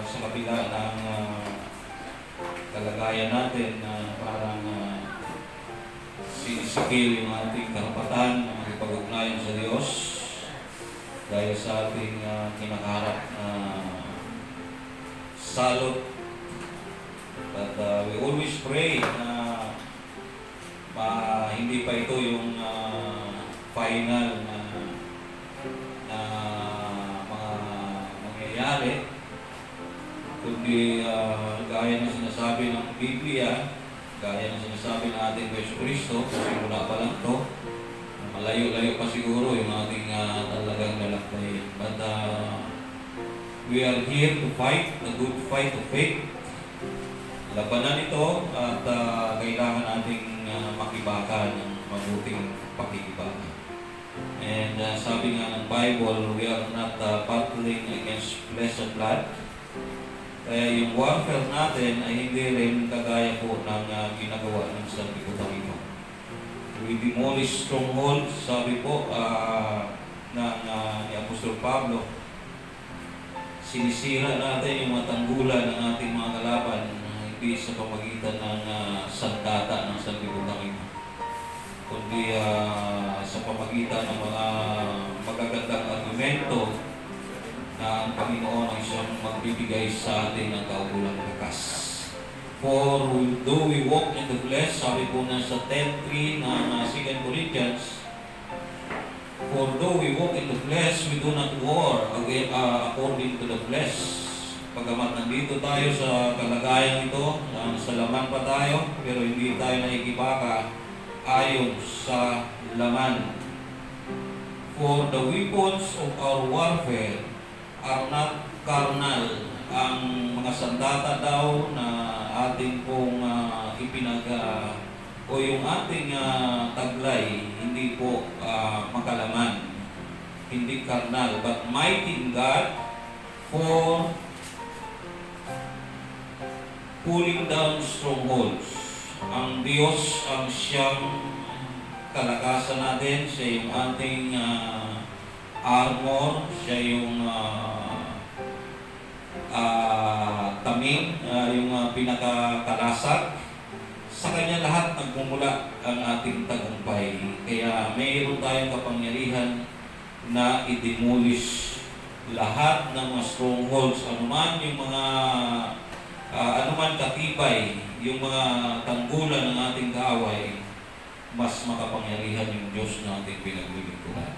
sa kabila ng kalagayan natin na parang sinisikil yung ating karapatan na makipag-ugnayan sa Diyos dahil sa ating kinakaharap na salot. But we always pray na hindi pa ito yung final na mga mangyayari, kundi gaya ng sinasabi ng Biblia, gaya ng sinasabi ng ating Yesu Cristo, simula pa lang ito, malayo-layo pa siguro yung ating talagang lalakbayin. But we are here to fight the good fight of faith. Labanan ito at kailangan nating makibaka ng mabuting pakikibaka. And sabi nga ng Bible, we are not battling against flesh and blood. Kaya yung warfare natin ay hindi rin kagaya po ng ginagawa ng sanlibutan ito. We demolish strongholds, sabi po ni Apostol Pablo. Sinisira natin yung matanggulan ng ating mga kalaban, hindi sa pamagitan ng sandata ng sanlibutan ito, kundi sa pamagitan ng mga magagandang argumento na ang Panginoon ay siyang magbibigay sa atin ng kaukulang lakas. For though we walk in the flesh, sabi po na sa 10:3 ng 2 Corinthians, for though we walk in the flesh, we do not war according to the flesh. Pagamat nandito tayo sa kalagayan ito, sa laman pa tayo, pero hindi tayo nakikibaka ayon sa laman. For the weapons of our warfare are not carnal. Ang mga sandata daw na ating pong o yung ating taglay, hindi po makalaman, hindi carnal, but mighty in God for pulling down strongholds. Ang Diyos ang siyang kalakasan natin, siya yung ating armor, siya yung taming, yung pinakakalasag. Sa Kanya lahat nagmumula ang ating tagumpay. Kaya mayroon tayong kapangyarihan na i-demolish lahat ng mga strongholds, anuman yung mga anuman katibay, yung mga tanggulan ng ating kaaway, mas makapangyarihan yung Diyos na ating pinaglilingkuran.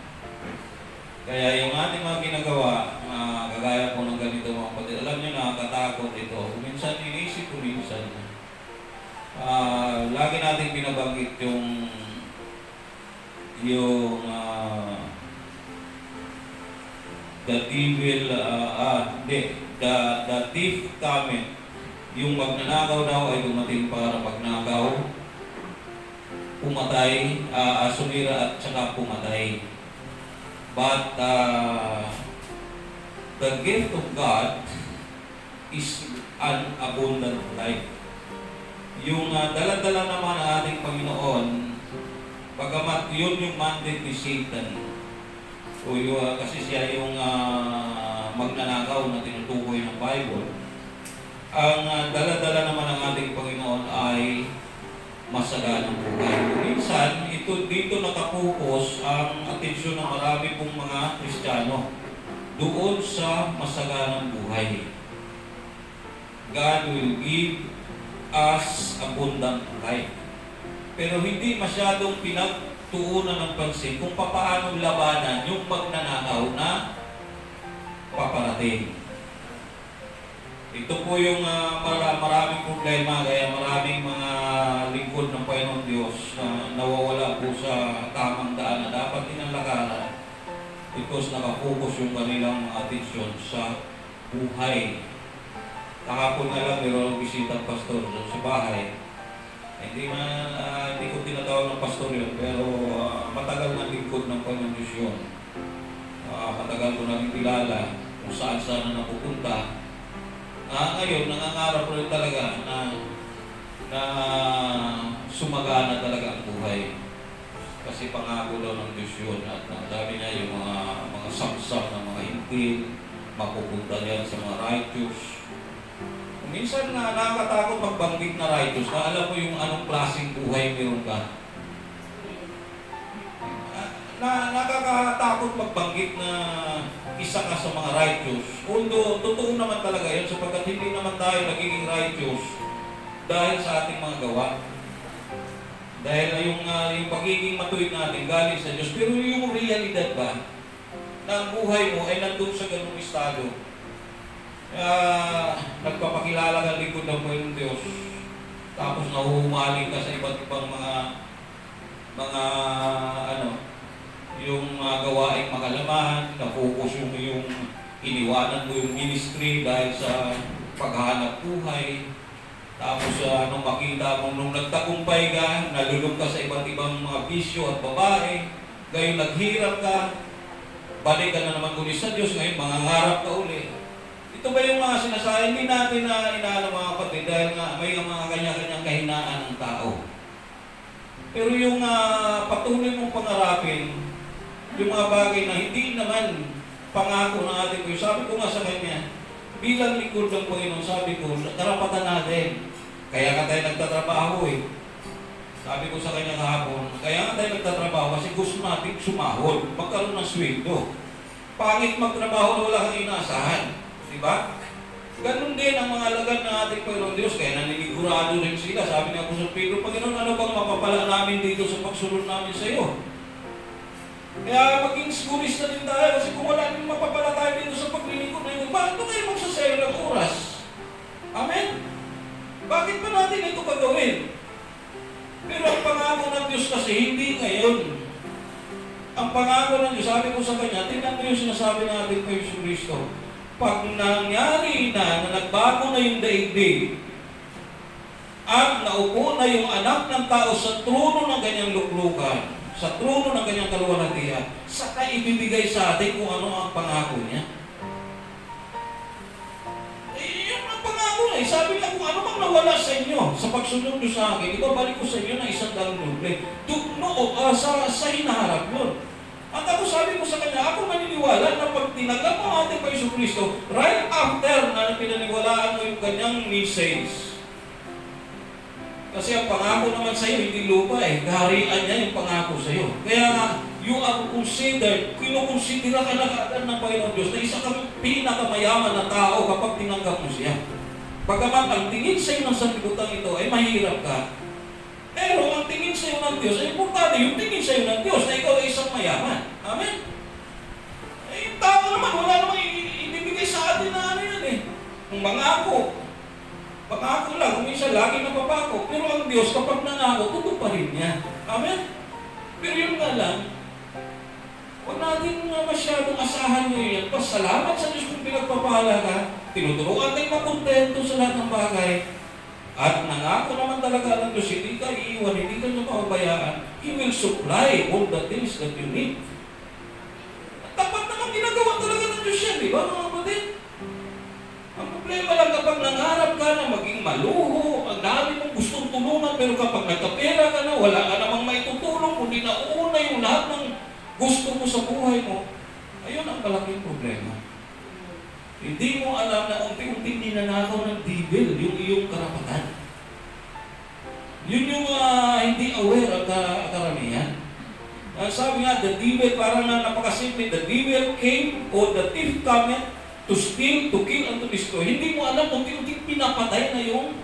Kaya yung ating mga ginagawa, kagaya po ng ganito mga kapatid, alam nyo, nakakatakot ito. Minsan inisip ko minsan, lagi natin binabanggit yung the devil, the thief coming. Yung magnanakaw daw ay dumating para magnakaw, pumatay, sumira at saka pumatay. But the gift of God is an abundant life. Yung dala-dala naman ng ating Panginoon, bagamat yun yung mandate ni Satan, kasi siya yung magnanakaw na tinutukoy ng Bible, ang dala-dala naman ng ating Panginoon ay masaganang buhay. Minsan, dito nakapokus ang atensyon ng marami pong mga Kristiyano doon sa masaganang buhay. God will give us abundant life. Pero hindi masyadong pinagtuunan ng pansin kung paano labanan yung magnanakaw na paparating. Ito po yung maraming problema, kaya maraming mga lingkod ng Panginoon Diyos na nawawala po sa tamang daan na dapat inalakaran because nakapokus yung kanilang atensyon sa buhay. Kahapon nga lang mayroong bisitang pastor sa bahay. Hindi ko tinatawag ng pastor yun, pero matagal na lingkod ng Panginoon Diyos yun. Matagal ko nang kilala kung saan-saan na napupunta. Ngayon, nangangarap rin talaga na sumagana talaga ang buhay. Kasi pangako daw ng Diyos yun. At sabi niya yung mga samsam na mga hintil, mapupunta yan sa mga righteous. Minsan na nakakatakot magbanggit na righteous, na alam mo yung anong klaseng buhay meron ka. Nakakatakot magbanggit na isa ka sa mga righteous. Although, totoo naman talaga yun sapagkat hindi naman tayo nagiging righteous dahil sa ating mga gawa. Dahil yung pagiging matuwid natin galing sa Diyos. Pero yung realidad ba na ang buhay mo ay nandun sa ganung estado? Nagpapakilala ka likod ng Panginoon Diyos, tapos nahuhumaling ka sa iba't ibang mga yung gawaing makalamahan, na-focus yung iniwanan mo yung ministry dahil sa paghahanap buhay. Tapos nung makita mo, nung nagtagumpay ka, nalulog ka sa iba't ibang mga bisyo at babae, ngayon naghirap ka, balik ka na naman ulit sa Diyos, ngayon mangangarap ka ulit. Ito ba yung mga sinasabi? Hindi natin na inaano mga kapatid dahil nga may mga kanya-kanyang kahinaan ng tao. Pero yung patuloy mong pangarapin, yung mga bagay na hindi naman pangako na atin ko. Sabi ko nga sa kanya, bilang likod ng Panginoon, sabi ko, karapatan natin. Kaya ka tayo nagtatrabaho eh. Sabi ko sa kanya kahapon, kaya nga tayo nagtatrabaho kasi gusto natin sumahod, magkaroon ng sweldo. Pangit magtrabaho na wala kang inaasahan. Diba? Ganun din ang mga alagad ng ating Panginoon Diyos. Kaya naninigurado rin sila. Sabi ni Apostol Pedro, Panginoon, ano bang mapapala namin dito sa pagsunod namin sa iyo? Kaya maging sigurista din tayo kasi kung wala din mapapala tayo dito sa paglilingkod na ito, bakit tayo magsasayang ng oras? Amen? Bakit ba natin ito gagawin? Pero ang pangako ng Diyos kasi hindi ngayon. Ang pangako ng Diyos, sabi ko sa kanya, tingnan mo yung sinasabi natin kay Jesus Cristo. Pag nangyari na nagbago na yung daigdig at naupo na yung anak ng tao sa trono ng kanyang luklukan, sa trono ng kanyang kaluwalhatian, saka ibibigay sa atin kung ano ang pangako niya. Yun ang pangako niya. Sabi niya, kung ano mang nawala sa inyo sa pagsunod niyo sa akin, ibabalik ko sa inyo na 100 ruble. Sa hinaharap yun. At ako sabi ko sa kanya, ako maniniwala na pag tinanggap mo ating pa Yesu Cristo, right after na pinaniwalaan mo yung kanyang message. Kasi ang pangako naman sa iyo, hindi lupa eh. Kaharian niya yung pangako sa iyo. Kaya you are considered, kinukonsidera ka na kaagad ng Panginoon Diyos na isa kang pinakamayaman na tao kapag tinanggap mo siya. Pagkaman ang tingin sa iyo ng sanlibutan ito ay mahirap ka. Pero ang tingin sa iyo ng Diyos ay importante yung tingin sa iyo ng Diyos na ikaw ay isang mayaman. Amen? Eh, yung tao naman, wala namang ibibigay sa atin na ano yan eh. Ang mangako. Pangako lang, kung isa lagi napapako. Pero ang Diyos, kapag nangako, tuto pa rin niya. Amen? Pero yun nga lang, huwag natin masyadong asahan nyo yan. Pasalamat sa Diyos kung pinagpapala ka. Tinuturuan tayo makontento sa lahat ng bagay. At nangako naman talaga ng Diyos, hindi ka iiwan, hindi ka niya mapabayaan. He will supply all the things that you need. At tapat naman ginagawa talaga ng Diyos yan, di ba mga kapatid? Ang problema lang kapag nangarap ka na maging maluho, ang dami mong gustong tulungan, pero kapag nagkapera ka na, wala ka namang maitutulong, kundi nauna yung lahat ng gusto mo sa buhay mo, ayun ang malaking problema. Hindi mo alam na unti-unting ninanakaw ng devil yung iyong karapatan. Yun yung hindi aware at karamihan. Sabi nga, the devil, parang napakasimple, the devil came, or the thief cometh, to steal, to kill, and to destroy. Hindi mo alam, unti-unti pinapatay na yung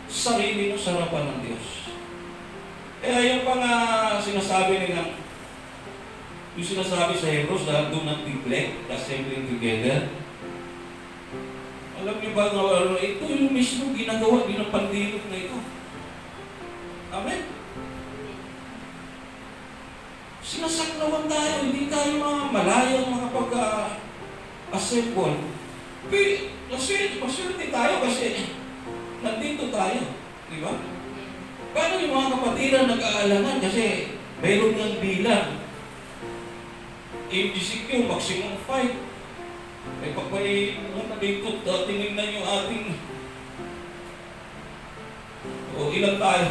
sarili mo sa harapan ng Diyos. Kaya yung pang sinasabi nila, yung sinasabi sa Hebrews na do not neglect the assembling together. Alam niyo ba na ito yung mismo ginagawa din ng pandilog na ito. Amen? Sinasaklawan tayo, hindi tayo mga malayang mga assemble. Maswerte tayo kasi nandito tayo. Di ba? Paano yung mga kapatiran nag-aalangan kasi mayroon ng bilang. MGCQ, maximum 5. Eh pag may nalikot, tinignan yung ating ilan tayo?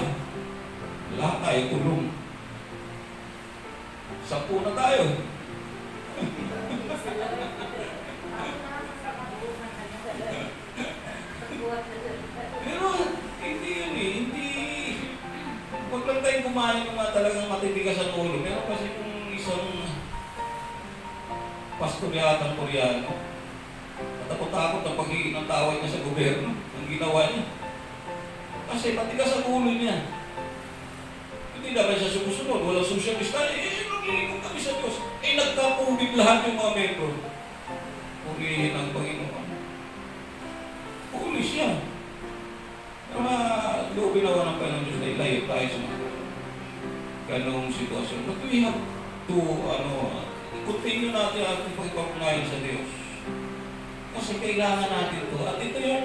Lahat tayo tulong. 10 na tayo. pastor yata ng Koreano. Takot-takot ang pagiging ng tawag niya sa gobyerno. Ang ginawa niya. Kasi matigas ang ulo niya. Hindi naman siya sumusunod. Walang socialista. Naglilingkod kami sa Diyos. Nagkapubig lahat yung mga membro. Purihin ang Panginoon. Puli siya. Loobin nawa ng Panginoon Diyos na ilayo tayo sa mga ganong sitwasyon. But we have to, continue natin ating pagpapulayan sa Diyos. Kasi kailangan natin ito. At ito yung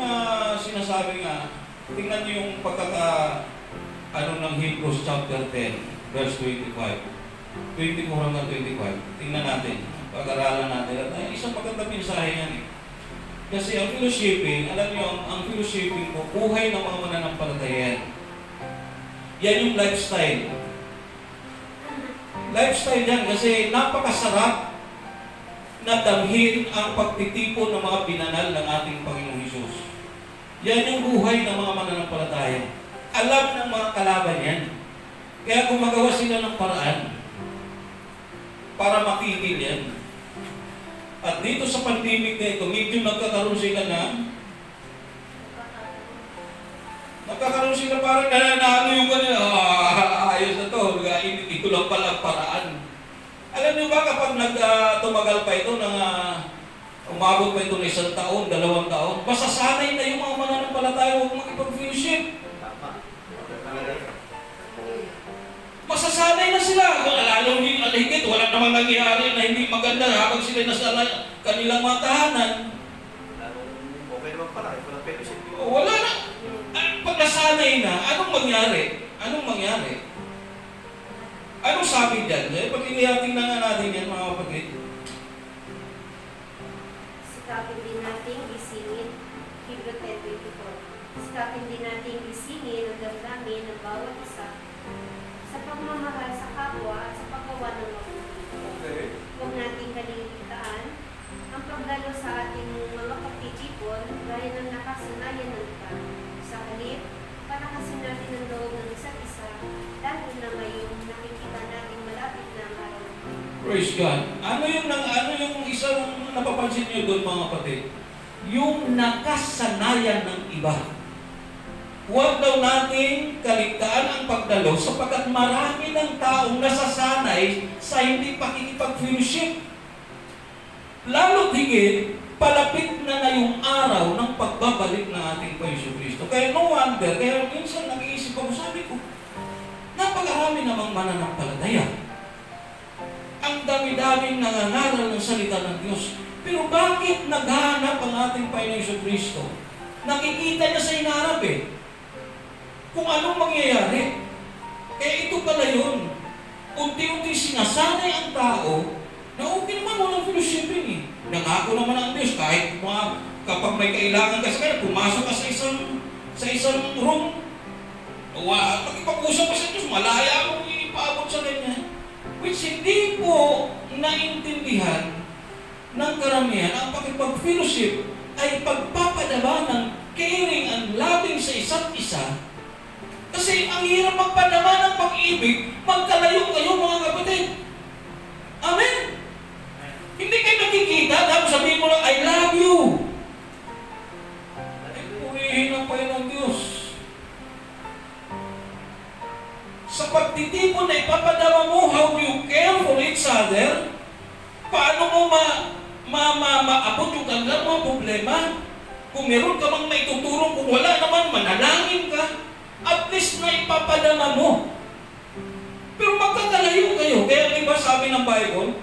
sinasabi nga, tingnan niyo yung ng Hebrews chapter 10, verse 25. 24 hanggang 25. Tingnan natin. Pag-aralan natin. At isang magandang mensahe yan eh. Kasi ang fellowshipping, alam niyo, ang fellowshipping po, buhay ng mga mananampalataya. Yan yung lifestyle. Lifestyle yan kasi napakasarap na damhin ang pagtitipon ng mga binanal ng ating Panginoong Hesus. Yan yung buhay ng mga mananampalataya. Alam ng mga kalaban yan. Kaya gumagawa sila ng paraan para matigil yan. At dito sa pandemic na ito, medyo nagkakaroon sila parang nananalo yung kanila. Ayos na to. Ito lang pala ang paraan. Alam niyo ba kapag tumagal pa ito, umabot pa ito ng 1 taon, 2 taon, masasanay na yung mga mananampalataya huwag makipag-fellowship. Masasanay na sila. Lalo higit, wala namang nangyari na hindi maganda habang sila nasa kanilang mga tahanan. Okay naman pala, walang fellowship. Wala na. Pag nasanay na, anong mangyari? Anong sabi dyan? Pag inihating na nga natin yan, mga kapatid. Sikapin din nating isingin, Hebrew 10:24. Sikapin din nating isingin ang damdamin ng bawat isa sa pagmamahal sa kapwa at sa paggawa ng mabuti. Okay. Huwag nating kaliligtaan ang pagdalo sa ating mga pagtitipon gaya ng nakasanayan ng iba. Sa halip, palakasin natin ang loob ng isa't isa dahil na ngayong nakikita natin malapit na ang araw. Praise God. Ano yung isang napapansin niyo doon mga kapatid? Yung nakasanayan ng iba. Huwag daw natin kaligtaan ang pagdalo sapagkat marami ng taong nasasanay sa hindi pakikipag-fellowship. Lalo't higit, palapit na yung araw ng pagbabalik ng ating Panginoon Kristo. Kaya no wonder, kaya minsan nag-iisip ako, sabi ko, napakarami namang mananampalataya. Ang dami-daming nangangaral ng salita ng Diyos. Pero bakit naghahanap ang ating Panginoon Kristo? Nakikita niya sa inaharap kung anong mangyayari. Kaya ito pala yun. Unti-unti sinasanay ang tao na okay naman walang fellowshipping Nangako naman ang Diyos kahit kapag may kailangan ka sa kanya, pumasok ka sa isang room, pag-ipag-usap ka sa Diyos, malaya mo ipaabot sa kanya. Which hindi po naintindihan ng karamihan ang pakipag-fellowship ay pagpapadama ng caring and loving sa isa't isa. Kasi ang hirap magpadama ng pag-ibig, magkalayo kayo mga kapatid. Amen? Hindi kayo nakikita, tapos sabihin mo lang, I love you. Ay, purihin ang Panginoon Diyos. Sa pagtitipon na ipapadama mo, how do you care for each other? Paano mo maabot yung kanilang mga problema? Kung meron ka mang maitutulong, kung wala naman, manalangin ka. At least na ipapadama mo. Pero magkakalayo kayo. Kaya di ba sabi ng Bible,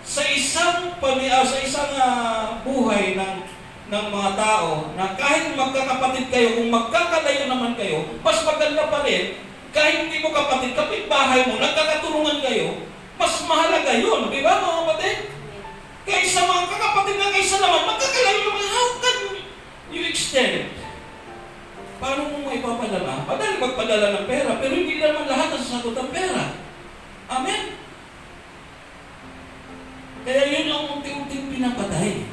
sa isang buhay ng mga tao, na kahit magkakapatid kayo, kung magkakalayo naman kayo, mas maganda pa rin, kahit hindi mo kapatid, kapitbahay mo, nagkakatulungan kayo, mas mahalaga yun. Di ba mga kapatid? Kaysa mga kakapatid na kaysa naman, magkakalayo naman, how can you extend? Paano mo maipapadala? Madali magpadala ng pera, pero hindi naman lahat nasasagot ang pera. Amen? Kaya yun ang unti-unting pinapatay.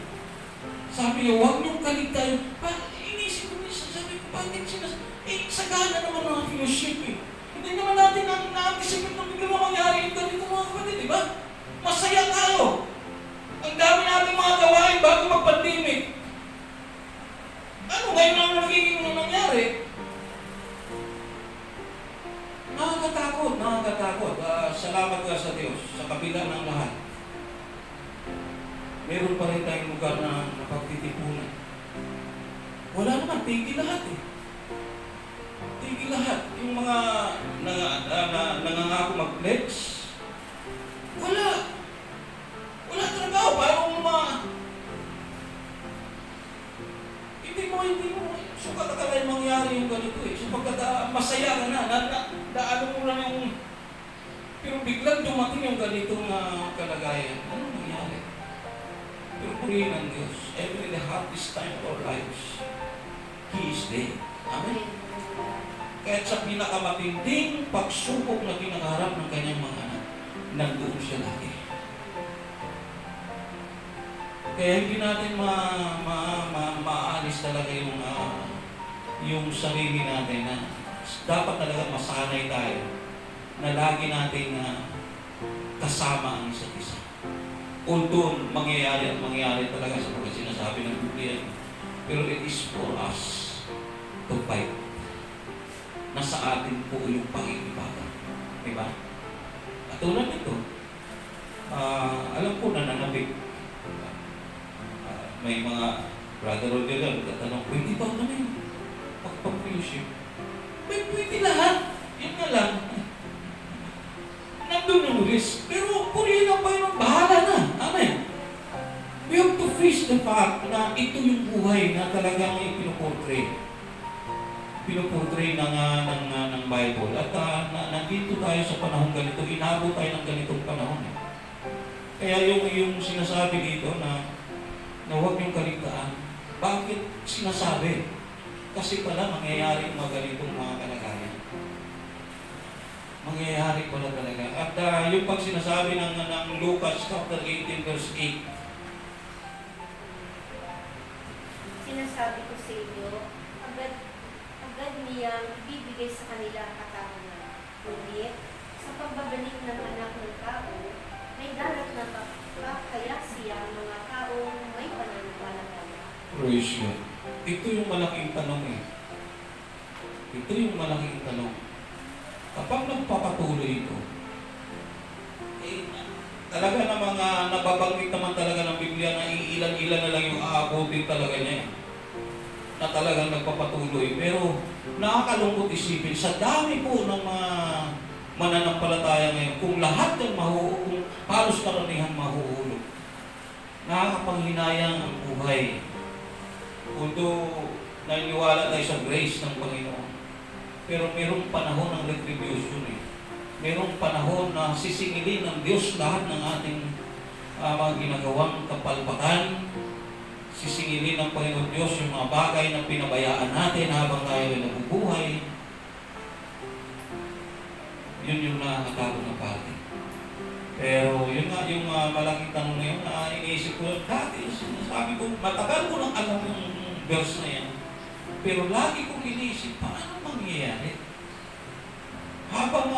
Sabi niyo, huwag niyong kaligtayan. Inisip ko minsan, sabi ko, bakit sagana naman ang fellowship Hindi naman natin na-anticipate na bigla mangyari yung ganito mga kapatid, di ba? Masaya tayo. Ang dami bago mag-pandemic. Ano ngayon ang nagiging nangyari? Nakakatakot, nakakatakot. Salamat ka sa Diyos, sa kabila ng lahat. Meron pa rin tayong lugar na napagtitipunan. Wala naman, tigil lahat eh. Tigil lahat. Yung mga nangangako mag-flex, wala. Wala trabaho. Parang hindi mo. Sukat akala yung mangyari yung ganito eh. Sapagkat masaya ka na. Ano mo lang yung... Pero biglang dumating yung ganitong kalagayan. Ano nangyari? Pero purihin ang Diyos. Even in the hardest time of our lives, He is there. Amen? Kahit sa pinakamatinding pagsubok na kinakaharap ng kanyang mga anak, nandoon siya lagi. Kaya hindi natin maalis talaga yung sarili natin na dapat talaga masanay tayo na lagi natin kasama ang isa't isa. Although mangyayari at mangyayari talaga sa mga sinasabi ng Biblia. Pero it is for us to fight. Nasa atin po yung pag-iibaga. Diba? At tulad nito, alam ko na nanabig. May mga brother o girl, tatanong, pwede ba kami magpag-fellowship? Pwede lahat. Yun nga lang. Nandun yung risk. Pero purihin ang Panginoon, bahala na. Amen. We have to face the fact na ito yung buhay na talagang pinuportray. Pinuportray ng Bible. At nandito tayo sa panahon ganito, inabot tayo ng ganitong panahon. Kaya yung sinasabi dito na huwag niyong kaligtaan. Bakit sinasabi? Kasi pala mangyayari mga ganitong mga kalagayan. Mangyayari pala talaga. At yung pag sinasabi ng Lucas chapter 18 verse 8, sinasabi ko sa inyo, agad niyang ibibigay sa kanila ang katahanan. Ngunit, sa pagbabalik ng anak ng tao, may darat na kaya siya ang mga taong may pananampalataya. Praise God. Ito yung malaking tanong eh. Ito yung malaking tanong. Kapag nagpapatuloy ito, talaga na mga nababanggit naman talaga ng Biblia na ilan-ilan na lang yung aabutin talaga niya. Na talagang nagpapatuloy. Pero nakakalungkot isipin, sa dami po ng mga mananampalataya ngayon, kung lahat ng kung halos karamihan mahuhulog, nakakapanghinayang ang buhay. Although naniniwala tayo sa grace ng Panginoon, pero mayroong panahon ng retribution eh. Mayroong panahon na sisingilin ng Diyos lahat ng ating mga ginagawang kapalpakan. Sisingilin ng Panginoon Diyos yung mga bagay na pinabayaan natin habang tayo ay nabubuhay. Yun yung nakakatakot na parte. Pero yun nga yung malaking tanong na yun na iniisip ko dati. Sinasabi ko, matagal ko nang alam yung verse na yan. Pero lagi kong iniisip, paano mangyayari? Habang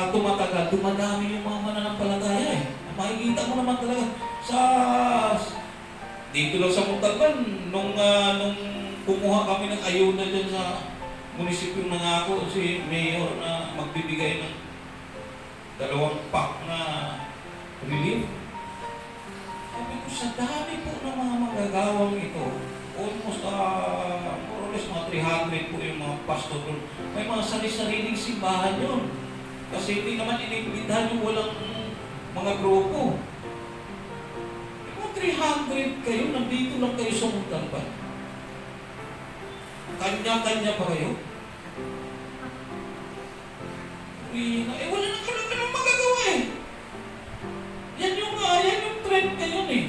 tumatagal, dumadami yung mga mananampalataya eh. Makikita mo naman talaga dito lang sa Montalban, nung kumuha kami ng ayuda dyan sa munisipyo nangako si Mayor na magbibigay ng 2 pack na relief. Sabi ko, sa dami po ng mga magagawang ito, almost more or less mga 300 po yung mga pastor doon. May mga sarili-sariling simbahan yun. Kasi hindi naman inimbitahan yung walang mga grupo. Yung 300 kayo, nandito lang kayo sa Montalban. Kanya-kanya pa kayo. Wala na ka naman magagawa eh. Yan yung trend ngayon eh.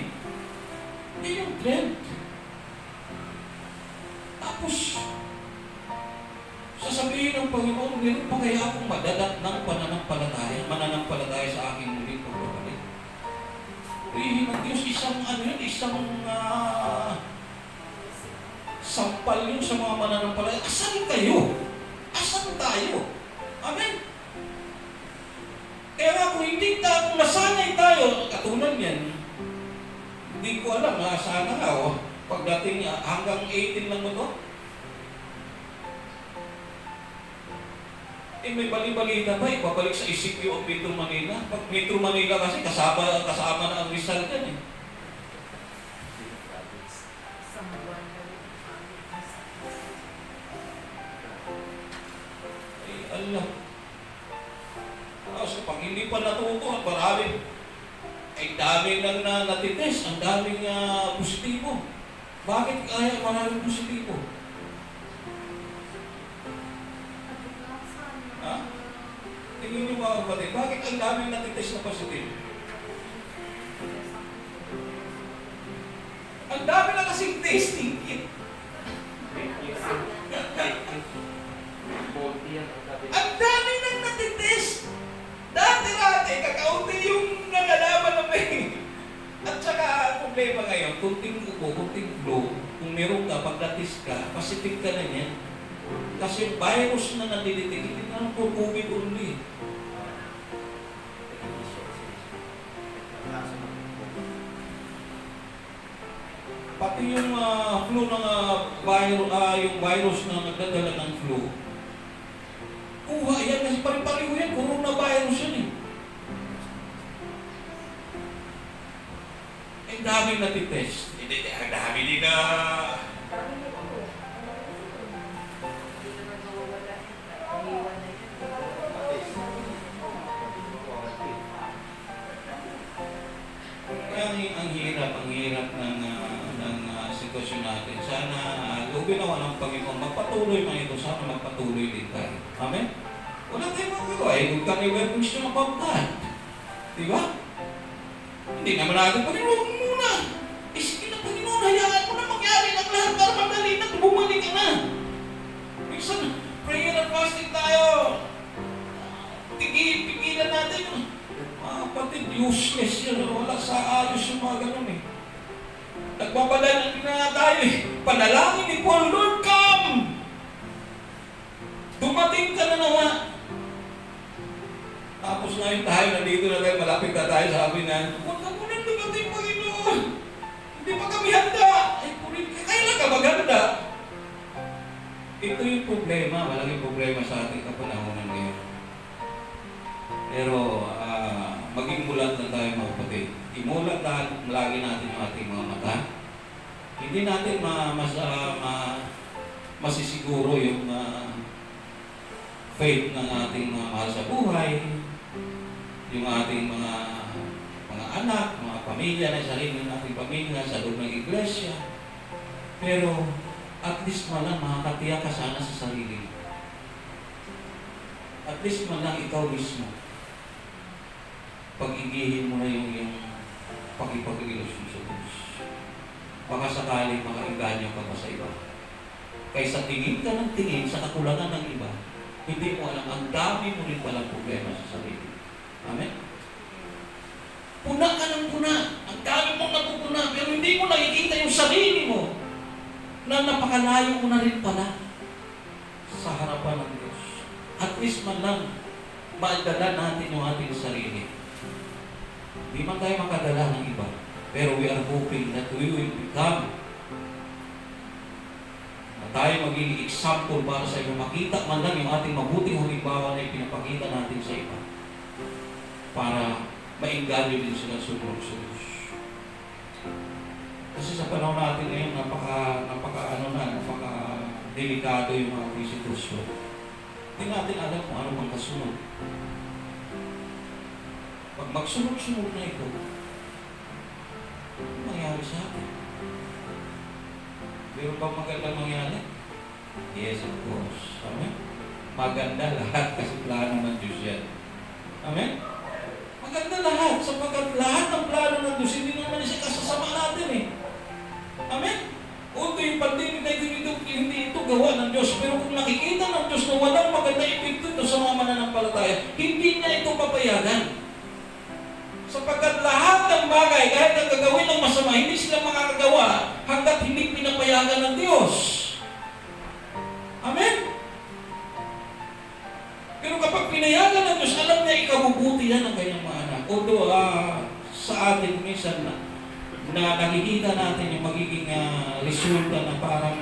Yan yung trend. Tapos, sasabihin ng Panginoon, meron pa kaya akong madadat ng mananampalataya sa aking muling pagbabalik. Purihin ng Diyos, isang sampal yun sa mga mananampalataya. Asan kayo? Asan tayo? Amen? Kaya nga kung kung nasanay tayo, katulad yan, hindi ko alam, sana nga, pagdating hanggang 18 lang mo to. May bali-balita pa, ibabalik sa ECQ o Metro Manila. Pag Metro Manila kasi, kasama na ang Rizal yan eh. Ay, Allah. Tapos kapag hindi pa natuto, marami, ay dami lang na natitest, ang daming positibo. Bakit kaya maraming positibo? Ha? Tingin niyo mga kapatid, bakit ang daming natitest na positibo? Ang dami na kasing testing kit. Ang dami nang natitest. Dati, kakaunti yung nagalaman na may. At saka, ang problema ngayon, kunting upo, kunting flu, kung meron ka, pag-test ka, positive ka na yan. Kasi yung virus na nandidetect, hindi na po COVID only. Pati yung flu ng yung virus na nagdadala ng flu, kuha yan kasi pare-pareho yan, coronavirus yan eh. Ang daming natitest. Ang dami din na... Kaya ang hirap ng sitwasyon natin. Sana lubin naman ng Panginoon, magpatuloy man ito, sana magpatuloy din tayo. Amen? Wala tayong magagawa. Huwag ka niwag kung siya mapagkat. Diba? Hindi naman natin, Panginoon muna. Sige na, Panginoon, hayaan mo na mangyari ng lahat para madali na bumalik ka na. Minsan, prayer and fasting tayo. Pigilan natin. Kapatid, useless yan. Wala sa ayos yung mga ganun eh. Nagbabalala na nga tayo eh. Panalangin ni Paul, Lord, come! Dumating ka na naman. Tapos ngayon tayo, nandito na tayo, malapit na tayo, sabi na, huwag ka muna dumating, Panginoon. Hindi pa kami handa. Ay, kailan ka maganda? Ito yung problema, malaking problema sa ating kapanahonan ngayon. Pero, maging mulat na tayo mga kapatid. Imulat lagi natin yung ating mga mata. Hindi natin masisiguro yung faith ng ating mga mahal sa buhay, yung ating mga anak, mga pamilya na sarili ng ating pamilya sa loob ng iglesia. Pero at least man lang makakatiyak ka sana sa sarili. At least man lang ikaw mismo. Pag-igihin mo na yung pakipag-ilusyon sa Diyos. Baka sakali makainganyo ka pa sa iba. Kaysa tingin ka ng tingin sa kakulangan ng iba, hindi mo alam, ang dami mo rin palang problema sa sarili. Amen? Puna ka ng puna. Ang dami mong napupuna, pero hindi mo nakikita yung sarili mo na napakalayo mo na rin pala sa harapan ng Diyos. At least man lang, maaldala natin yung ating sarili. Hindi man tayo makadala ng iba, pero we are hoping that we will become na tayo magiging example para sa iba. Makita man lang yung ating mabuting halimbawa na ipinapakita natin sa iba para maingganyo din sila sunod sa Diyos. Kasi sa panahon natin ngayon, napaka-delikado yung mga sitwasyon. Hindi natin alam kung ano mang kasunod. Pag magsunod-sunod na ito, ano mangyari sa atin? Meron bang magandang mangyari? Yes, of course. Amen? Maganda lahat kasi plano ng Diyos yan. Amen? Maganda lahat sapagkat lahat ng plano ng Diyos hindi naman siya kasasama natin eh. Amen? Kung ito yung pandemic na hindi ito gawa ng Diyos, pero kung nakikita ng Diyos na walang maganda epekto ito sa mga mananampalataya, hindi niya ito papayagan. Sapagkat lahat ng bagay, kahit ang gagawin ng masama, hindi sila makakagawa hanggat hindi pinapayagan ng Diyos. Amen? Pero kapag pinayagan ng Diyos, alam niya ikabubuti yan ang although sa atin minsan na nakikita natin yung magiging resulta na parang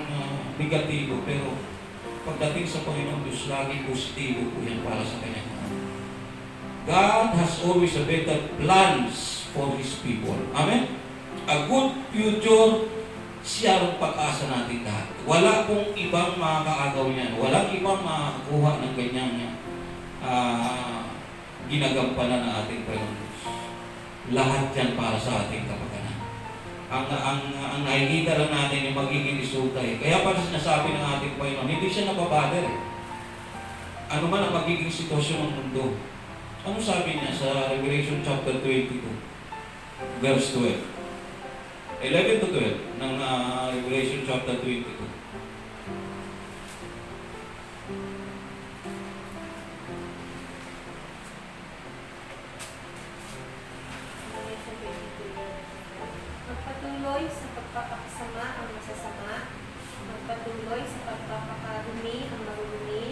negatibo, pero pagdating sa Panginoon Diyos, lagi positibo po yan para sa kanyang mga. God has always a better plans for His people. Amen? A good future, siya ang pag-asa natin lahat. Wala pong ibang makakaagaw niyan. Walang ibang makakakuha ng ganyang ginagampanan ng ating Panginoon Diyos. Lahat yan para sa ating kapakanan. Ang nakikita lang natin yung magiging resulta eh. Kaya para sinasabi ng ating Panginoon, hindi siya nababader eh. Ano man ang magiging sitwasyon ng mundo. Ano sabi niya sa Revelation chapter 22, verse 12? 11 to 12 ng Revelation chapter 22. Magpatuloy sa pagpapakasama ang masasama, magpatuloy sa pagpapakarumi ang marumi,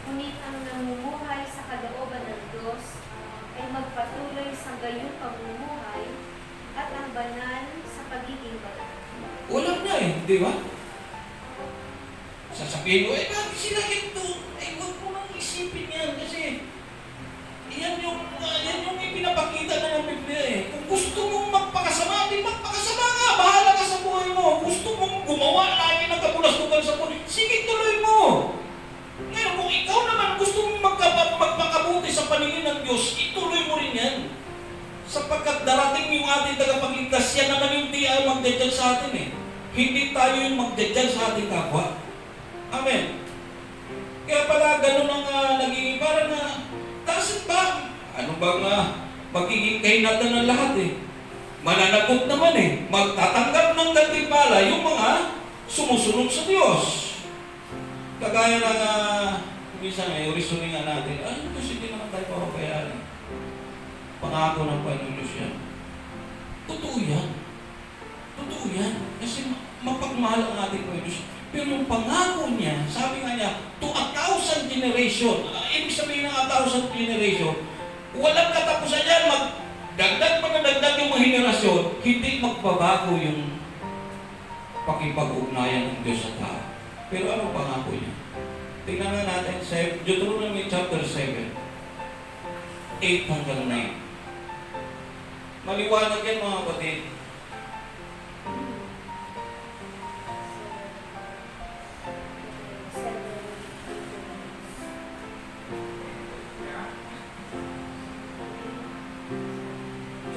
ngunit ang namumuhay sa kalooban ng Diyos ay magpatuloy sa gayong pamumuhay at ang banal sa pagiging banal. Wala na eh, di ba? Sasabihin mo, bakit sila ito? Huwag mo nang isipin yan kasi yan yung ipinapakita na ng Biblia eh. Kung gusto mong magpakasama, di magpakasama ka. Bahala ka sa buhay mo. Gusto mong gumawa lagi ng kapulas-tukan sa buhay, sige, tuloy mo. Ngayon, kung ikaw naman gusto mong magpakabuti sa paningin ng Diyos, ituloy mo rin yan. Sapagkat darating yung ating tagapagligtas, yan naman yung di ay magdadyan sa atin eh. Hindi tayo yung magdadyan sa ating kapwa. Amen. Kaya pala ganun ang nagiging parang tasit ba? Ano bang magiging kahinatan ng lahat eh? Mananagot naman eh. Magtatanggap ng gantimpala yung mga sumusunod sa Diyos. Kagaya ng minsan yung reasoning natin, kasi hindi naman tayo papabayaan. Pangako ng Panginoon Diyos yan. Totoo yan. Totoo yan. Kasi mapagmahal ang ating Panginoon Diyos. Pero yung pangako niya, sabi nga niya, to 1,000 generation. Ibig sabihin ng 1,000 generation, walang katapusan yan. Magdagdag pa na dagdag yung mga henerasyon, hindi magbabago yung pakipag-ugnayan ng Diyos sa tao. Pero ano pangako niya? Tingnan nga natin sa Deuteronomy chapter 7, 8 hanggang 9. Maliwanag yan mga kapatid.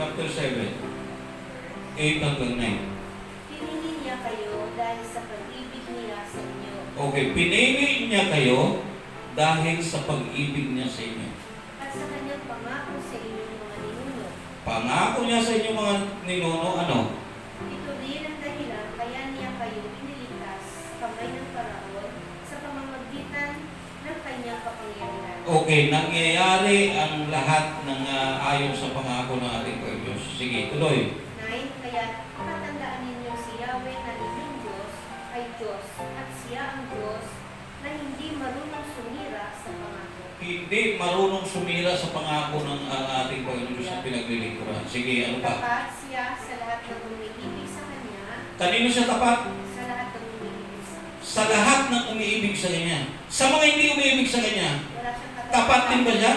Chapter 7, 8 hanggang 9. Pinili niya kayo dahil sa pag-ibig niya sa inyo. Okay, pinili niya kayo dahil sa pag-ibig niya sa inyo. At sa kanyang pangako sa inyong mga ninuno. Pangako niya sa inyong mga ninuno, ano? Ito din ang dahilan kaya niya kayo iniligtas kamay ng Paraon sa pamamagitan ng kanyang kapangyarihan. Okay, nangyayari ang lahat ng ayon sa pangako ng ating Diyos. Sige, tuloy. 9. Kaya tatandaan ninyo si Yahweh na inyong Diyos ay Diyos at siya ang Diyos na hindi marunong sumira sa pangako. Hindi marunong sumira sa pangako ng ating Panginoon Diyos na pinaglilingkuran. Sige, ano pa? Tapat siya sa lahat ng umiibig sa Kanya. Kanino siya tapat? Sa lahat ng umiibig sa Kanya. Sa lahat ng umiibig sa Kanya. Sa mga hindi umiibig sa Kanya, Wala siyang tapat din ba siya?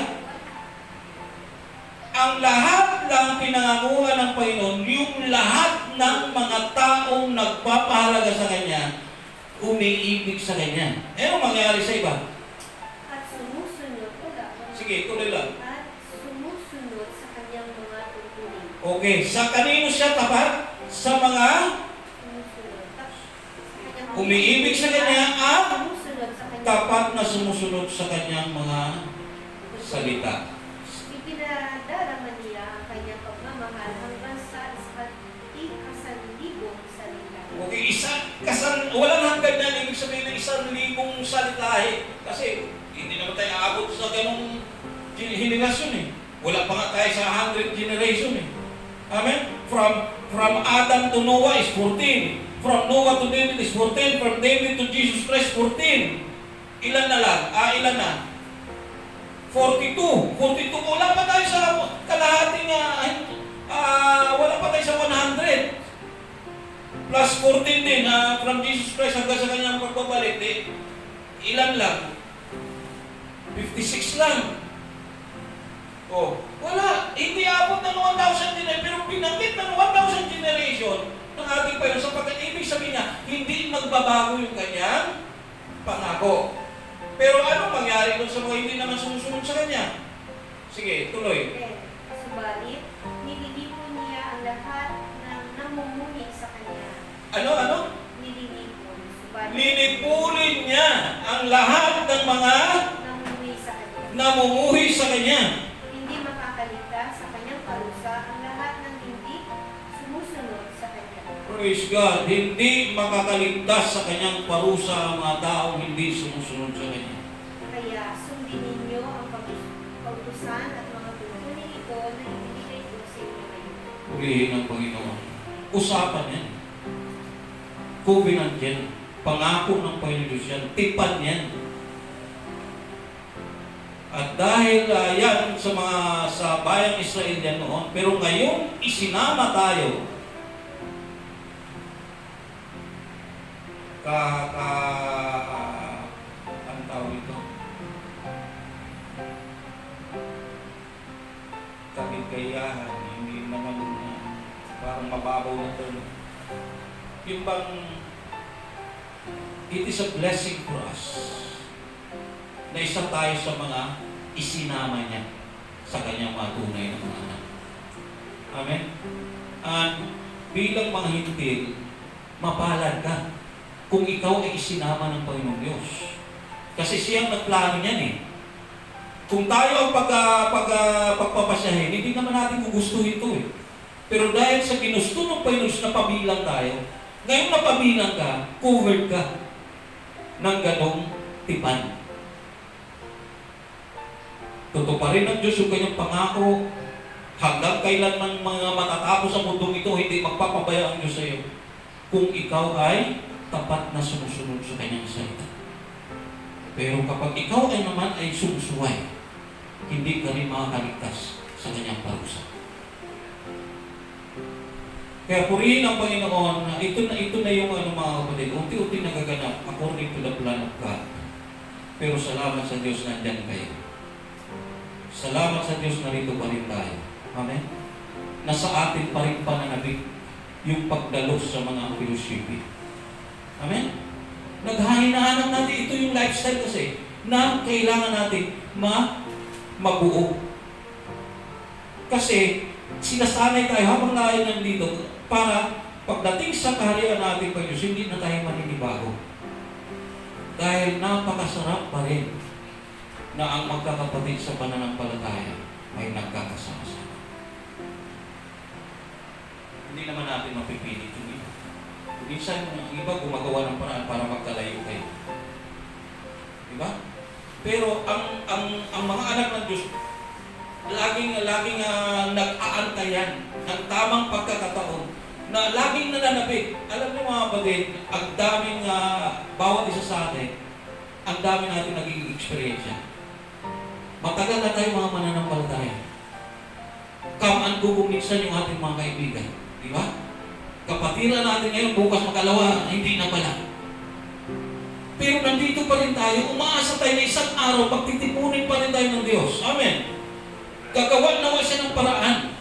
Ang lahat ng pinangakuha ng Panginoon, yung lahat ng mga taong nagpapahalaga sa Kanya, umiibig sa Kanya. Ano mangyayari sa iba? At sumusunod, Sige, tuloy lang. at sumusunod sa Kanyang mga tungkulin. Okay, sa kanino siya tapat? Sa mga Sumusunod. Sa Kanyang umiibig sa Kanya at sumusunod sa Kanyang tapat na sumusunod sa Kanyang mga salita. Ipinadarama niya ang Kanyang pagmamahal hanggang sa ikasanlibong salita. Okay, walang hanggan yan. Ibig sabihin ng 1,000 salita eh. Kasi hindi naman tayo aabot sa ganong generasyon eh. Wala pa nga tayo sa 100 generation eh. Amen? From Adam to Noah is 14. From Noah to David is 14. From David to Jesus Christ, 14. Ilan na lang? Ilan na? 42. 42. Wala pa tayo sa kalahating, wala pa tayo sa 100. Plus 14 din, from Jesus Christ hanggang sa kanyang pagbabalik, ilan lang? 56 lang. Oh, wala. Hindi abot ng 1,000 generation, pero pinakit ng 1,000 generation ng ating Panginoon sapagkat ibig sabihin niya, hindi magbabago yung kanyang pangako. Pero anong mangyari doon sa mga hindi naman sumusunod sa kanya? Sige, tuloy. Subalit, nililipon niya ang lahat ng namumuhi sa kanya. Ano? Nililipon. Subalit, Lilipulin niya ang lahat ng mga namumuhi sa kanya. namumuhi sa kanya. Hindi makakaligtas sa kanyang parusa ang lahat ng hindi sumusunod sa kanya. Praise God. Hindi makakaligtas sa kanyang parusa ang mga taong hindi sumusunod sa kanya. Kaya sundin ninyo ang pautusan at mga tuntunin ito na ibinigay ko sa inyo ngayon. Purihin ng Panginoon. Usapan yan. Covenant yan. Pangako ng Panginoon Diyos yan. Tipan yan. At dahil yan sa bayang Israel yan noon, pero ngayon isinama tayo ang tawag ito? Kabigayahan, hindi naman parang mababaw na term. Yung bang it is a blessing for us na isa tayo sa mga isinama niya sa kanyang mga tunay na mga anak. Amen? And bilang mga hintil, mapalad ka kung ikaw ay isinama ng Panginoong Diyos. Kasi siyang nagplano niyan eh. Kung tayo ang pagpapasyahin, hindi naman natin gugustuhin ito eh. Pero dahil sa ginusto ng Panginoon Diyos na pabilang tayo, ngayon na pabilang ka, covered ka ng ganong tipan. Tutuparin ng Diyos yung kanyang pangako hanggang kailan man mga matatapos ang mundong ito, hindi magpapabaya ang Diyos sa iyo. Kung ikaw ay tapat na sumusunod sa kanyang salita. Pero kapag ikaw ay naman ay sumusuway, hindi ka rin makakaligtas sa kanyang parusa. Kaya purihin ang Panginoon na ito na yung mga kapatid, unti-unti nagaganap according to the plan of God. Pero salamat sa Diyos na andyan kayo. Salamat sa Diyos na rito pa rin tayo. Amen? Nasa atin pa rin pananabik yung pagdalos sa mga fellowship. Amen? Naghahinahanap natin, ito yung lifestyle kasi na kailangan natin mabuo. Kasi sinasanay tayo habang tayo nandito para pagdating sa kaharian natin pa Diyos, hindi na tayo maninibago. Dahil napakasarap pa rin na ang magkakapatid sa pananampalataya ay nagkakasama-sama. Hindi naman natin mapipilit yung iba. Minsan, ang iba gumagawa ng paraan para magkalayo kayo. Diba? Pero ang mga anak ng Diyos, laging nag-aantayan ng tamang pagkakataon na laging nananabik. Alam niyo mga kapatid, ang daming bawat isa sa atin, ang dami natin naging experience. Matagal na tayo mga mananampalataya. Come and go minsan yung ating mga kaibigan. Di ba? Kapatiran natin ngayon, bukas makalawa, hindi na pala. Pero nandito pa rin tayo, umaasa tayo na isang araw, pagtitipunin pa rin tayo ng Diyos. Amen. Gagawan naman siya ng paraan.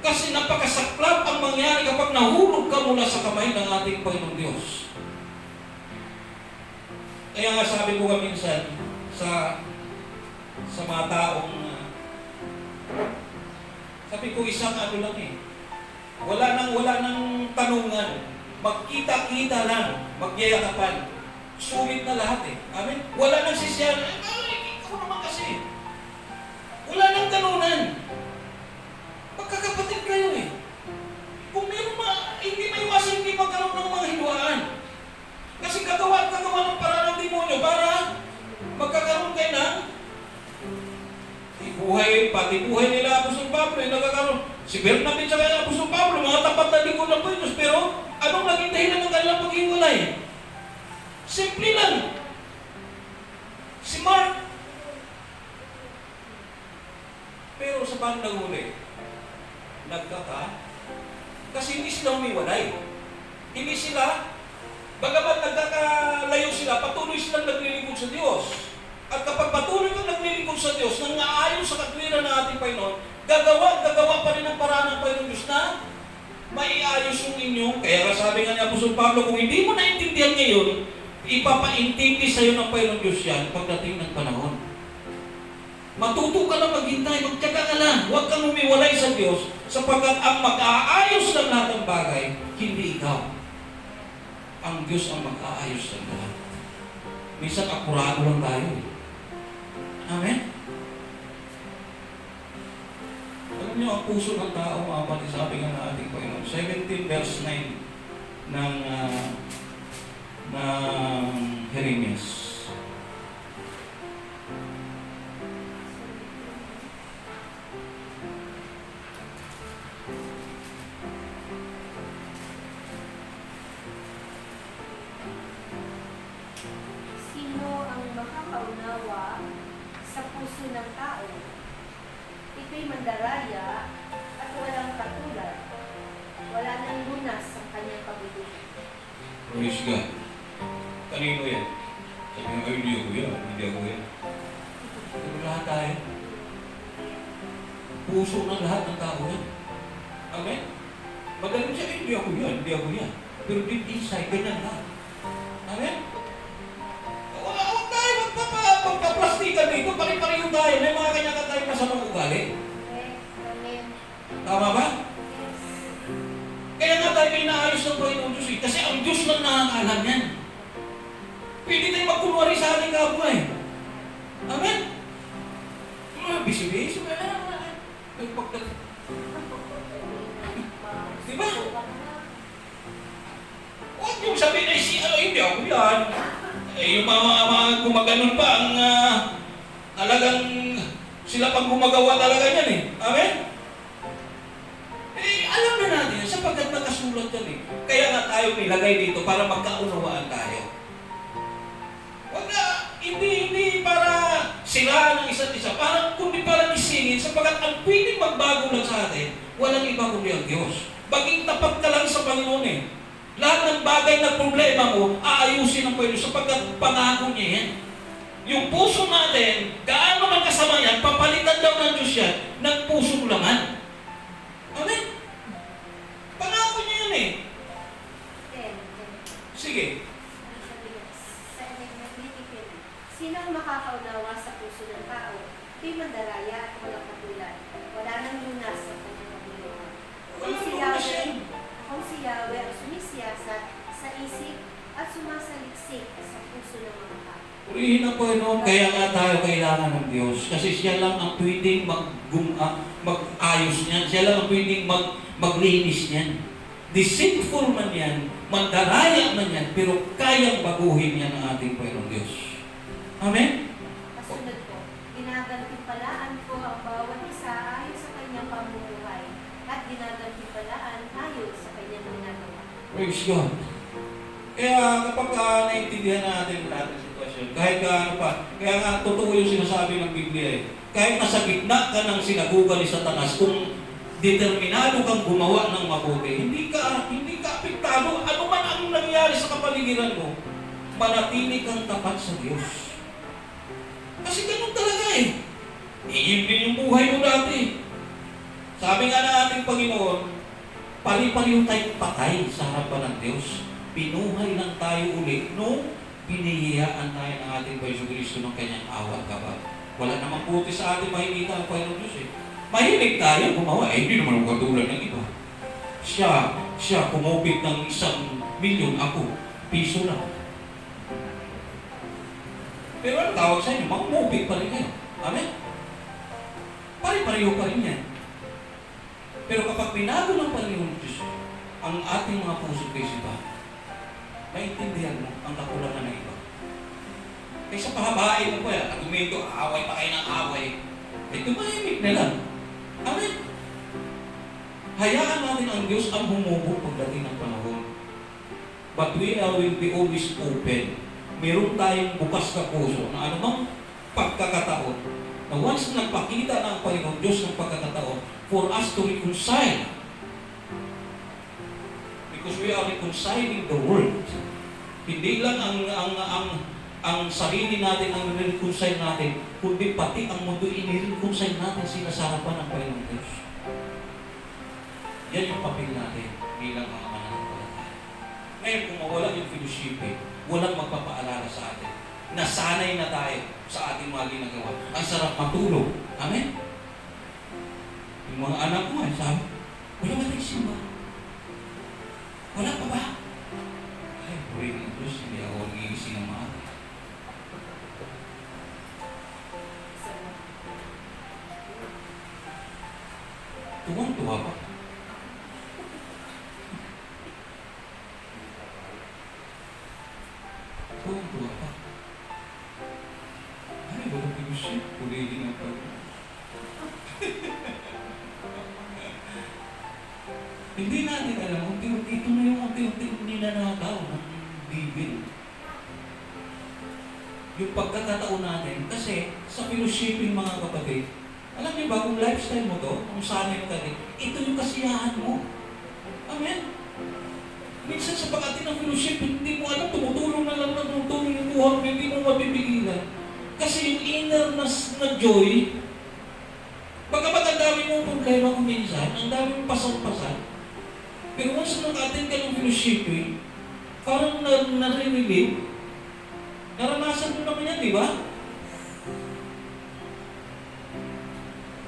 Kasi napakasaklap ang mangyari kapag nahulog ka mula sa kamay ng ating Panginoong Diyos. Kaya nga sabi ko minsan sa mga taong sabi ko isang lang eh. Wala nang tanungan. Magkita-kita lang, magyayakapan. Sulit na lahat eh. Amen? Wala nang sisyan. Ikaw naman kasi. Wala nang tanunan. Magkakapatid kayo eh. Kung meron hindi maiwasan hindi magkaroon ng mga hiwaan. Kasi kagawa ng paraan ng demonyo para magkakaroon kayo ng pati buhay nila Apostol Pablo ay nagkakaroon. Si Bernabé at kaya Apostol Pablo, mga tapat na lingkod ng Diyos, pero anong naging dahilan ng kanilang paghiwalay? Simple lang. Si Mark, Hindi sila, bagamat nagkakalayo sila, patuloy silang naglilingkod sa Diyos. At kapag patuloy kang naglilingkod sa Diyos, nang naayon sa katwiran ng ating Panginoon, gagawa pa rin ang paraan ng Panginoon Diyos na maiayos yung inyong. Kaya nga sabi nga ni Apostol Pablo, kung hindi mo naintindihan ngayon, ipapaintindi sa iyo ng Panginoon Diyos yan pagdating ng panahon. Matuto ka lang maghintay, magtyaga ka lang. Huwag kang humiwalay sa Diyos sapagkat ang mag-aayos ng lahat ng bagay, hindi ikaw. Ang Diyos ang mag-aayos ng lahat. Minsan akurado lang tayo. Amen? Alam niyo, ang puso ng tao, mga kapatid, sabi nga ng ating Panginoon, 17 verse 9 ng Jeremias. Makakaunawa sa puso ng tao. Ito'y mandaraya at walang katulad. Wala nang lunas ang kanyang pagdududa. Praise God. Kanino yan? Sabi nga, hindi ako yan. Hindi ako yan. Pero lahat tayo. Puso ng lahat ng tao yan. Amen? Magaling siya, hindi ako yan. Hindi ako yan. Pero deep inside, ganyan lahat. Amen? Pagkaplastikan dito, pari-pariho tayo. May mga kanya-kanya tayo masamang ugali. Amen. Tama ba? Yes. Kaya nga tayo inaayos ng Panginoon Diyos eh. Kasi ang Diyos lang nakakalam yan. Pwede tayo magkunwari sa ating kapwa eh. Amen? Busy-busy. Diba? Huwag yung sabihin ay hindi ako yan. Yung mga gumaganon pa ang talagang sila pang gumagawa talaga yan eh. Amen? Alam na natin yan sapagkat nakasulat yan eh. Kaya nga tayo nilagay dito para magkaunawaan tayo. Huwag na, hindi para sila ng isa't isa. Kundi para isingin sapagkat ang pwedeng magbago lang sa atin, walang iba kundi ang Diyos. Baging tapat ka lang sa Panginoon eh. Lahat ng bagay na problema mo, aayusin ng Panginoon sapagkat pangako niya yan. Yung puso natin, gaano man kasama yan, papalitan daw ng Diyos yan ng pusong laman. Amen? Pangako niya yan eh. Sige. Sino ang makakaunawa sa puso ng tao? Ito'y mandaraya at walang katulad. Wala nang lunas sa kanyang pagluhan. Kung si Yahweh ang sumisiyasat sa isip at sumasaliksik sa puso ng mga tao. Purihin ang Panginoon, kaya nga tayo kailangan ng Diyos. Kasi siya lang ang pwedeng mag-ayos niyan. Siya lang ang pwedeng maglinis niyan. Deceitful man yan, mandaraya man yan, pero kayang baguhin yan ang ating Panginoon Diyos. Amen? Kasunod po, ginagantimpalaan ko ang bawat isa ayon sa kanyang pamumuhay at ginagantimpalaan ayon sa kanyang ginagawa. Praise God. Kaya kapag naintindihan natin ang sitwasyon, kahit kaya nga totoo yung sinasabi ng Biblia eh. Kahit nasa gitna ka ng sinagugan ni Satanas, kung determinado kang gumawa ng mabuti, hindi ka apektado. Ano man ang nangyari sa kapaligiran mo, manatili kang tapat sa Diyos. Kasi ganun talaga eh. Iyon din yung buhay mo dati. Sabi nga ng ating Panginoon, pali-paliw tayong patay sa harapan ng Diyos. Pinuhay lang tayo ulit nung pinihiyaan tayo ng ating Panginoon Kristo ng kanyang awa at kabal. Wala namang puti sa ating mahimita ang Panginoon Diyos eh. Mahilig tayo gumawa. Hindi naman ang katulad ng iba. Siya kumupit ng 1,000,000, ako, piso lang. Pero ano tawag sa inyo? Mamupit pa rin kayo. Amen? Pari-pareho pa rin yan. Pero kapag binago ng Panginoon Diyos ang ating mga puso kay Siba, maintindihan mo ang kakulangan ng iba. Kaysa pahabain mo pa yan, at umito, away pa kayo ng away, tumahimik na lang. Amen? Hayaan natin ang Diyos ang humubo pagdating ng panahon. But we will be always open. Meron tayong bukas na puso na anumang pagkakataon na once nagpakita ng Panginoon Diyos ng pagkakataon for us to reconcile. Because we we are reconciling the world. Hindi lang ang sarili natin ang reconcile natin, kundi pati ang mundo i-reconcile natin sila sa harapan ng Panginoong Diyos. Yan yung papel natin bilang mga mananampalataya. Ngayon, kung mawala yung fellowship, walang magpapaalala sa atin. Nasanay na tayo sa ating mga ginagawa. Ang sarap matulog. Amen? Yung mga anak ko nga, sabi, wala ba tayo simba? Wala pa ba? Ay, puri ng Diyos, hindi ako nagigising ng maaga. Tuwang-tuwa pa. Tuwang-tuwa pa. Ay, wala tayo siya. Puri ng Diyos. Hindi natin alam, ito na yung unti-unti ninanakaw ng Biblia. Yung pagkakataon natin, kasi sa fellowshipping mga kapatid, alam niyo ba kung lifestyle mo to, kung sanay mo tayo, ito yung kasiyahan mo. Amen? Minsan sa pagkatin ng fellowship, hindi mo alam, tumutulong na lang ng tumutulong yung buhay mo, hindi mo mabibigilan. Kasi yung inner na joy, bagamat ang dami mong problema kung minsan, ang dami mong pasang-pasan, pero once nag-attend ka ng fellowship, parang nare-relieve, naranasan mo naman yan, di ba?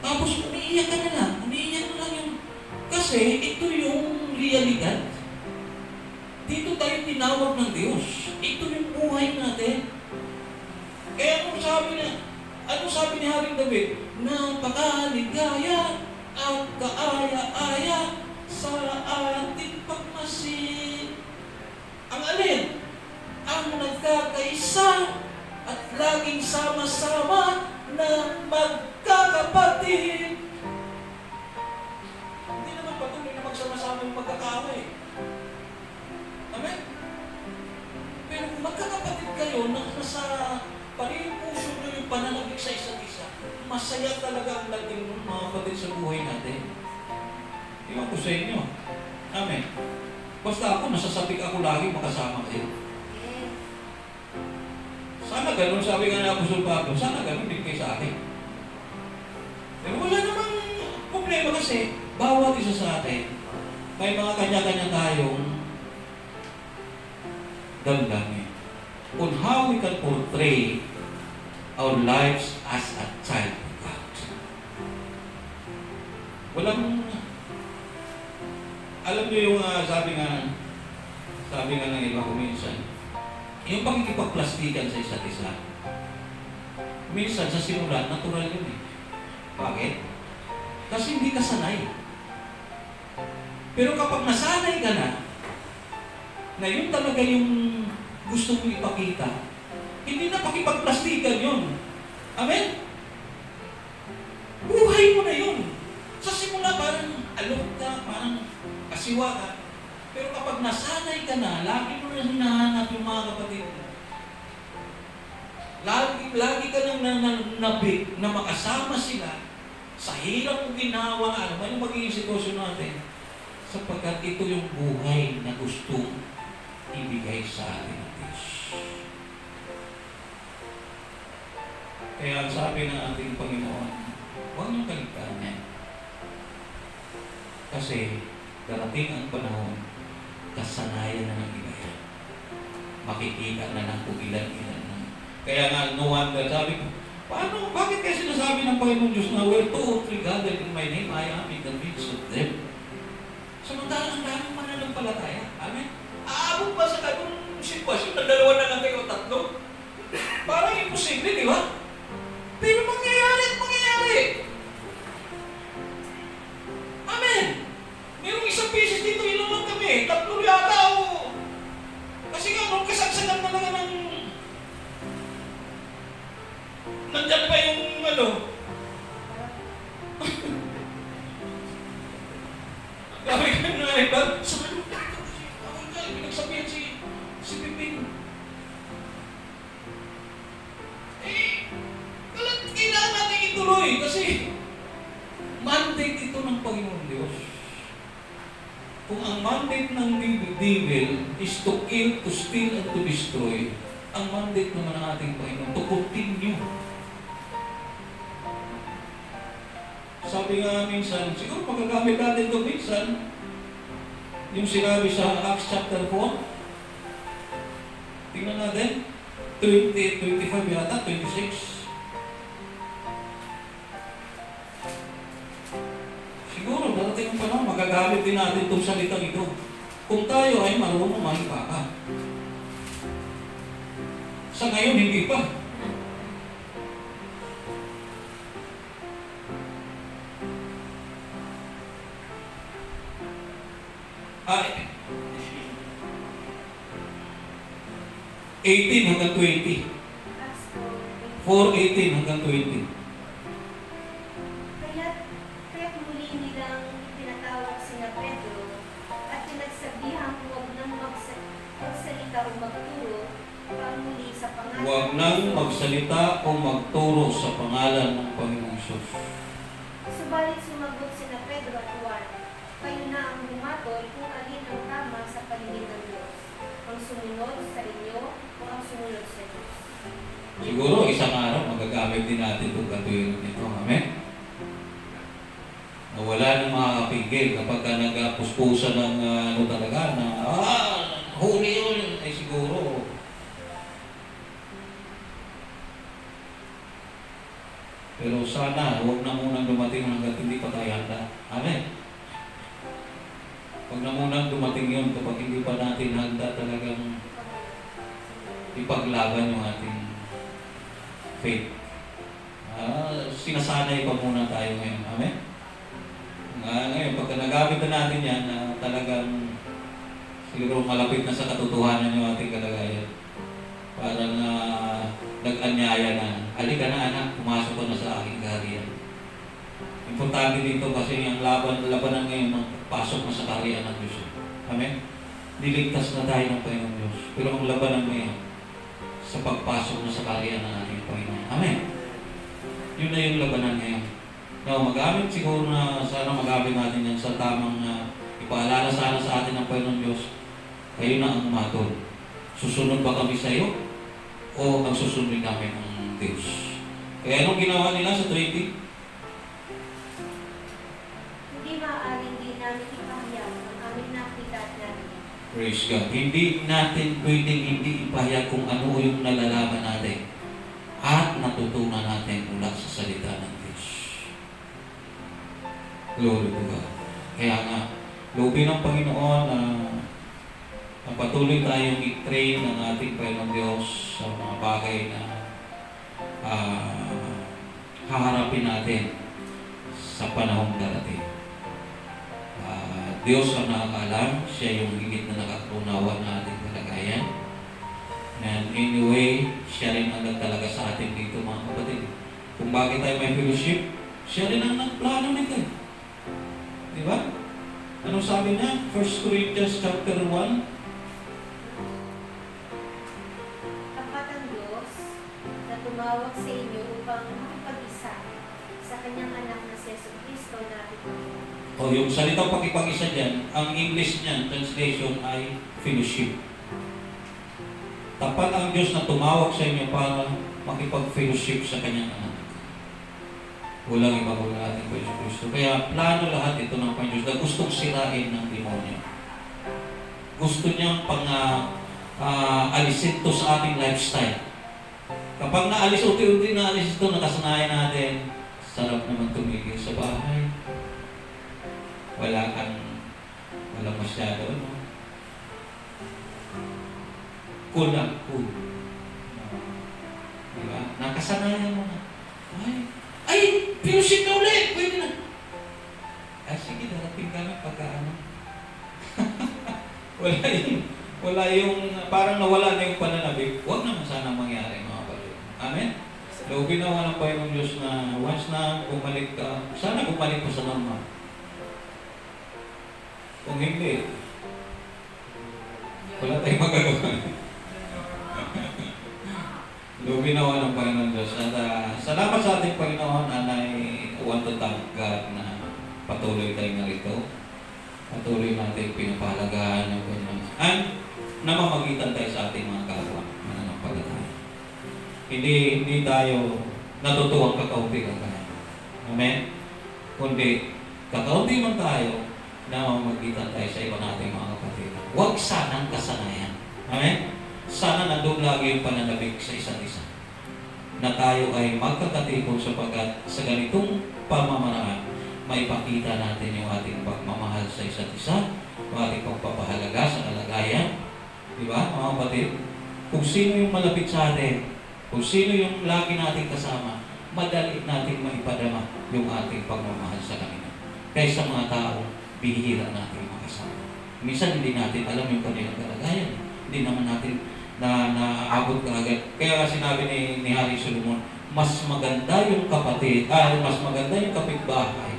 Tapos umiiyak ka na lang yung... Kasi ito yung realidad. Dito tayo tinawag ng Diyos. Ito yung buhay natin. Kaya ano sabi ni Haring David? Napakaligaya at kaaya-aya sa ating pagmasid. Ang alin? Ang nagkakaisa at laging sama-sama na magkakapatid. Hindi naman patuloy na magsama-sama yung magkakaaway. Amen? Pero kung magkakapatid kayo na nasa parehong puso nyo yung pananabik sa isa't isa, masaya talaga ang dating ng mga kapatid sa buhay natin. Iwan ko sa inyo. Amen. Basta ako, nasasabik ako lagi makasama kayo. Sana ganun, sabi nga na Apostol Pablo, sana ganun din kayo sa akin. Pero wala namang problema kasi, bawat isa sa atin, may mga kanya-kanya tayong damdamin on how we can portray our lives as a child of God. Walang, alam niyo yung sabi nga ng iba ko minsan, yung pakikipagplastikan sa isa't isa. Minsan sa simula, natural yun eh. Bakit? Kasi hindi ka sanay. Pero kapag nasanay ka na yun talaga yung gusto mong ipakita, hindi na pakipagplastikan yun. Amen? Buhay mo na yun. Sa simula parang alok ka, parang kasiwa ka. Pero kapag nasanay ka na, lagi mo na hinahanap yung mga kapatid mo. Lagi ka nang nabig na makasama sila sa hirap o ginawa, ano man yung magiging sitwasyon natin, sapagkat ito yung buhay na gustong ibigay sa atin ng Diyos. Kaya ang sabi ng ating Panginoon, huwag niyong kaligtaan yan. Kasi darating ang panahon, kasanayan na ng iba yan. Makikita na ng kung ilan-ilan na. Kaya nga, no wonder, sabi ko, bakit kaya sinasabi ng Panginoon Diyos na where two or three gathered in my name, I am in the midst of them. Samantalang ang daming mananampalataya. Amen? Aabot ba sa ganung sitwasyon na dalawa na lang kayo o tatlo? Parang imposible, di ba? Pero mangyayari at mangyayari. Amen? Merong isang beses dito, ilan lang kami. Tatlo yata o... Kasi nga, nung kasagsagan na lang ng... Nandyan pa yung ano... Gawin ka na rin ba? Sa ano? Ako nga, pinagsabihan si Pipin. Kailangan ang mandate ng devil is to kill, to steal, and to destroy. Ang mandate naman ng ating Panginoon, to continue. Sabi nga minsan, siguro magagamit natin ito minsan, yung sinabi sa Acts chapter 4. Tingnan natin, 20, 25 yata, 26. Siguro, darating ang panahon, magagamit din natin itong salitang ito. Kung tayo ay marunong mahipaka. Sa ngayon, hindi pa. Ay, 18 hanggang 20. 4:18 hanggang 20. Kaya't muli nilang pinatawag sina Pedro at pinagsabihang huwag nang magsalita o magturo muli sa pangalan. Huwag nang magsalita o magturo sa pangalan ng Panginoong Hesus. Subalit sumagot sina Pedro at Juan, kayo na ang bumatol kung alin ang tama sa paningin ng Diyos. Ang sumunod sa inyo o ang sumunod sa Diyos. Siguro isang araw magagamit din natin itong katuwiran nito. Amen? Wala nang makakapigil kapag ka nagpuspusan ng talaga na huli yun. Ay siguro pero sana huwag na munang dumating hanggat hindi pa tayo handa. Amen? Huwag na munang dumating yun kapag hindi pa natin handa talagang ipaglaban yung ating faith. Sinasanay pa muna tayo ngayon. Amen? Ngayon, pagka nagamit na natin yan, talagang siguro malapit na sa katotohanan yung ating kalagayan. Parang nag-anyaya na, halika na anak, pumasok ko na sa aking kaharian. Importante dito kasi ang labanan ngayon ng pasok na sa kaharian ng Diyos. Amen? Niligtas na tayo ng Panginoong Diyos. Pero ang labanan ngayon, sa pagpasok na sa kaharian ng ating Panginoon. Amen? Yun na yung labanan ngayon. Now, magamit siguro na sana magamit natin yan sa tamang ipaalala sana sa atin ng Panginoon Diyos. Kayo na ang umatol. Susunod ba kami sa iyo? O ang susunod namin ng Diyos? Kaya anong ginawa nila sa 20? Hindi maaaring din namin ipahayag ang aming nakita at narinig. Praise God. Hindi natin pwedeng hindi ipahayag kung ano yung nalalaman natin at natutunan natin mula sa salita ng Diyos. Glory to God. Kaya nga, loobin ng Panginoon na patuloy tayong i-train ng ating Panginoon Diyos sa mga bagay na haharapin natin sa panahong darating. Diyos ang nakakalam, siya yung higit na nakatunawan na ating kalagayan. And anyway, siya rin ang nagtalaga sa atin dito mga kapatid. Kung bakit tayo may fellowship, siya rin ang nagplano nito. Di ba? Anong sabi niya? 1 Corinthians chapter 1. Tapat ang Diyos na tumawag sa inyo upang makipag-isa sa kanyang anak na si Jesucristo na Panginoon. O yung salitang pakipag-isa dyan, ang English niyan, translation ay fellowship. Tapat ang Diyos na tumawag sa inyo para makipag-fellowship sa kanyang anak. Walang iba kung ating Panginoon Kristo. Kaya plano lahat ito ng Panginoon Diyos na gustong sirain ng demonyo. Gusto niyang alisin ito sa ating lifestyle. Kapag naalis, unti-unti naalis ito, nakasanayan natin, sarap naman tumigil sa bahay. Wala masyado, no? Kulang. Diba? Nakasanayan mo na. Ay, pinusin na ulit! Pwede na. Sige, darating kami pagka ano. wala yung, parang nawala na yung pananabik. Huwag naman sana mangyari, mga kapatid. Amen? So, ginawa ng Panginoong Diyos na once na bumalik ka, sana bumalik ko sa normal. Kung hindi, wala tayong magagawa. Ginawa ng Panginoon Diyos. At salamat sa ating Panginoon, and I want to thank God na patuloy tayo narito. patuloy natin pinapahalagaan yung kanyang namamagitan tayo sa ating mga kapwa mananampalataya. Hindi tayo natutuwang kakaunti lang tayo. Amen? Kundi kakaunti man tayo, namamagitan tayo sa iba nating mga kapatid. Huwag sanang kasanayan. Amen? Sana nandun lagi yung pananabik sa isa't isa. Na tayo ay magkakatipon sapagkat sa ganitong pamamaraan, maipakita natin yung ating pagmamahal sa isa't isa, yung ating pagpapahalaga sa kalagayan. Di ba, mga kapatid? Kung sino yung malapit sa atin, kung sino yung lagi natin kasama, madali natin maipadama yung ating pagmamahal sa kanila. Kaysa mga taong bihira natin makasama. Minsan hindi natin alam yung kanilang kalagayan. Hindi naman natin naabot ka agad. Kaya sinabi ni Hari Solomon, mas maganda yung kapatid, mas maganda yung kapitbahay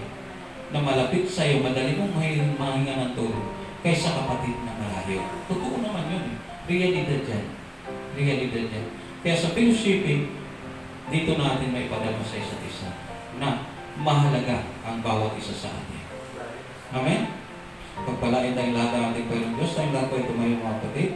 na malapit sa iyo, madali mong mahinga ng tulong kaysa kapatid na malayo. Totoo naman yun. Realidad yan. Realidad yan. Kaya sa fellowshipping, dito natin may padama sa isa't isa na mahalaga ang bawat isa sa atin. Amen? Pagpalain tayong lahat ng ating Panginoon Diyos, tayong lahat po ay tumayo mga kapatid.